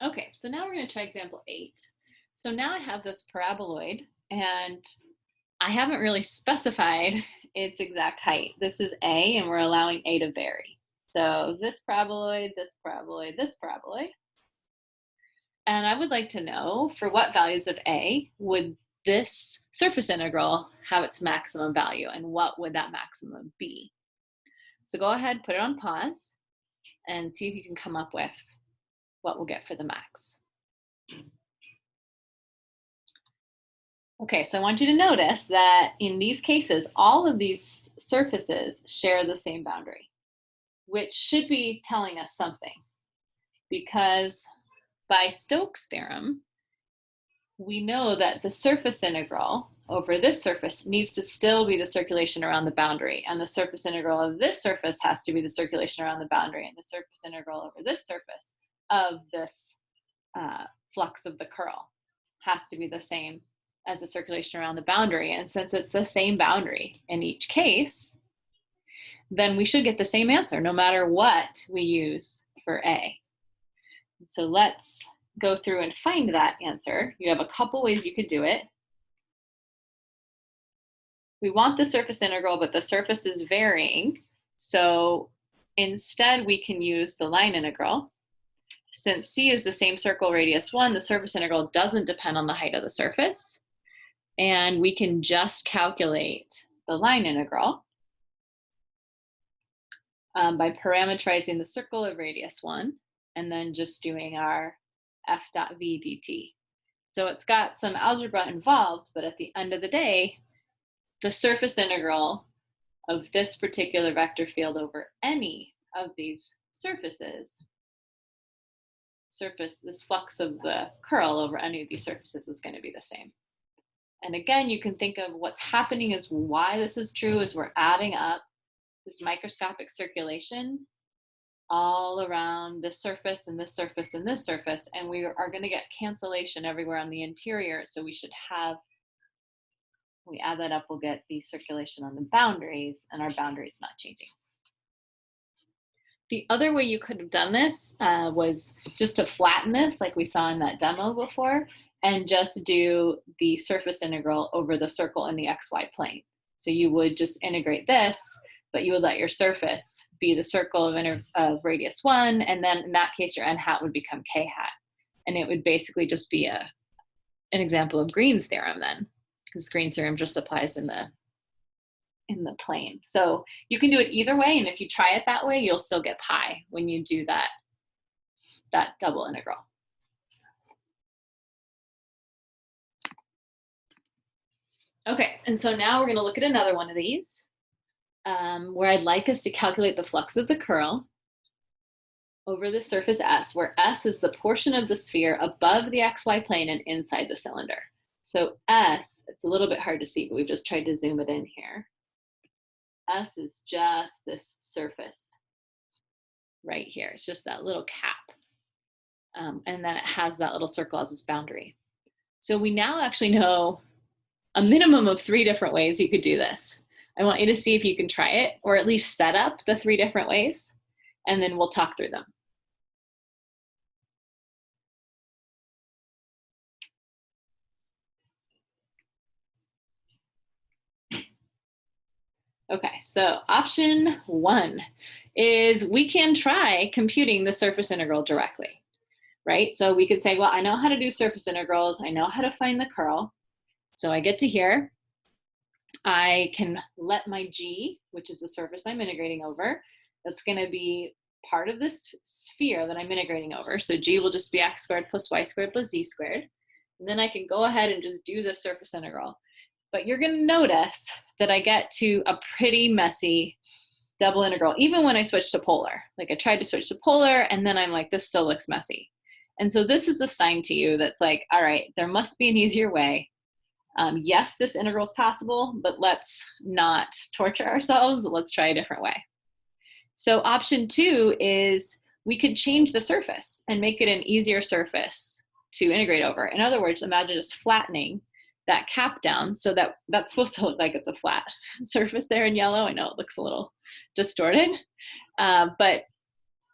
Okay, so now we're going to try example 8. So now I have this paraboloid, and I haven't really specified its exact height. This is A, and we're allowing A to vary. So this paraboloid, this paraboloid, this paraboloid. And I would like to know, for what values of A would this surface integral have its maximum value, and what would that maximum be? So go ahead, put it on pause, and see if you can come up with what we'll get for the max. Okay, so I want you to notice that in these cases, all of these surfaces share the same boundary, which should be telling us something, because by Stokes' theorem, we know that the surface integral over this surface needs to still be the circulation around the boundary, and the surface integral of this surface has to be the circulation around the boundary, and the surface integral over this surface of this flux of the curl has to be the same as the circulation around the boundary. And since it's the same boundary in each case, then we should get the same answer no matter what we use for A. So let's go through and find that answer. You have a couple ways you could do it. We want the surface integral, but the surface is varying. So instead we can use the line integral. Since C is the same circle radius 1, the surface integral doesn't depend on the height of the surface. And we can just calculate the line integral by parameterizing the circle of radius 1 and then just doing our f dot v dt. So it's got some algebra involved, but at the end of the day, the surface integral of this particular vector field over any of these surfaces, this flux of the curl over any of these surfaces is going to be the same. And again, you can think of what's happening is why this is true is we're adding up this microscopic circulation all around this surface and this surface and this surface, and we are going to get cancellation everywhere on the interior. So we should have, when we add that up, we'll get the circulation on the boundaries, and our boundaries not changing. The other way you could have done this was just to flatten this like we saw in that demo before, and just do the surface integral over the circle in the xy plane. So you would just integrate this, but you would let your surface be the circle of radius 1, and then in that case your n hat would become k hat. And it would basically just be an example of Green's theorem then, because Green's theorem just applies in the plane. So you can do it either way, and if you try it that way, you'll still get pi when you do that double integral. Okay, and so now we're going to look at another one of these where I'd like us to calculate the flux of the curl over the surface S, where S is the portion of the sphere above the xy plane and inside the cylinder. So S, it's a little bit hard to see, but we've just tried to zoom it in here. S is just this surface right here. It's just that little cap. And then it has that little circle as its boundary. So we now actually know a minimum of 3 different ways you could do this. I want you to see if you can try it, or at least set up the 3 different ways, and then we'll talk through them. Okay, so option 1 is we can try computing the surface integral directly, right? So we could say, well, I know how to do surface integrals. I know how to find the curl. So I get to here. I can let my G, which is the surface I'm integrating over, that's going to be part of this sphere that I'm integrating over. So G will just be x squared plus y squared plus z squared. And then I can go ahead and just do the surface integral. But you're going to notice that I get to a pretty messy double integral, even when I switch to polar. Like I tried to switch to polar, and then I'm like, this still looks messy. And so this is a sign to you that's like, all right, there must be an easier way. Yes, this integral is possible, but let's not torture ourselves. Let's try a different way. So option 2 is we could change the surface and make it an easier surface to integrate over. In other words, imagine just flattening that cap down so that that's supposed to look like it's a flat surface there in yellow. I know it looks a little distorted, but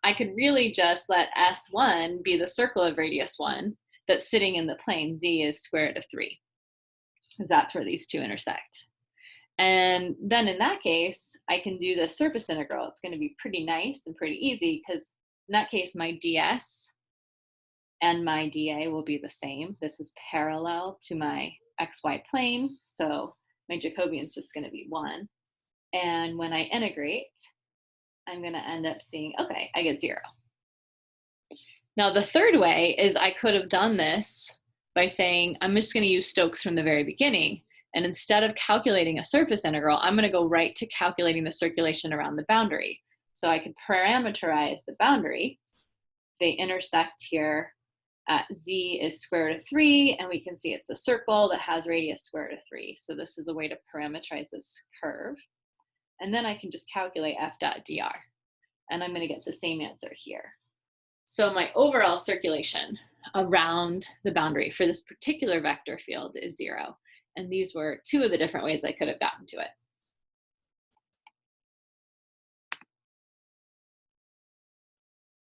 I could really just let S1 be the circle of radius 1 that's sitting in the plane. Z is square root of 3, because that's where these two intersect. And then in that case, I can do the surface integral. It's going to be pretty nice and pretty easy, because in that case, my ds and my dA will be the same. This is parallel to my xy plane, so my Jacobian is just going to be 1. And when I integrate, I'm going to end up seeing, okay, I get 0. Now, the third way is I could have done this by saying, I'm just going to use Stokes from the very beginning. And instead of calculating a surface integral, I'm going to go right to calculating the circulation around the boundary. So I could parameterize the boundary. They intersect here at z is square root of 3, and we can see it's a circle that has radius square root of 3. So this is a way to parameterize this curve. And then I can just calculate f dot dr. And I'm going to get the same answer here. So my overall circulation around the boundary for this particular vector field is 0. And these were two of the different ways I could have gotten to it.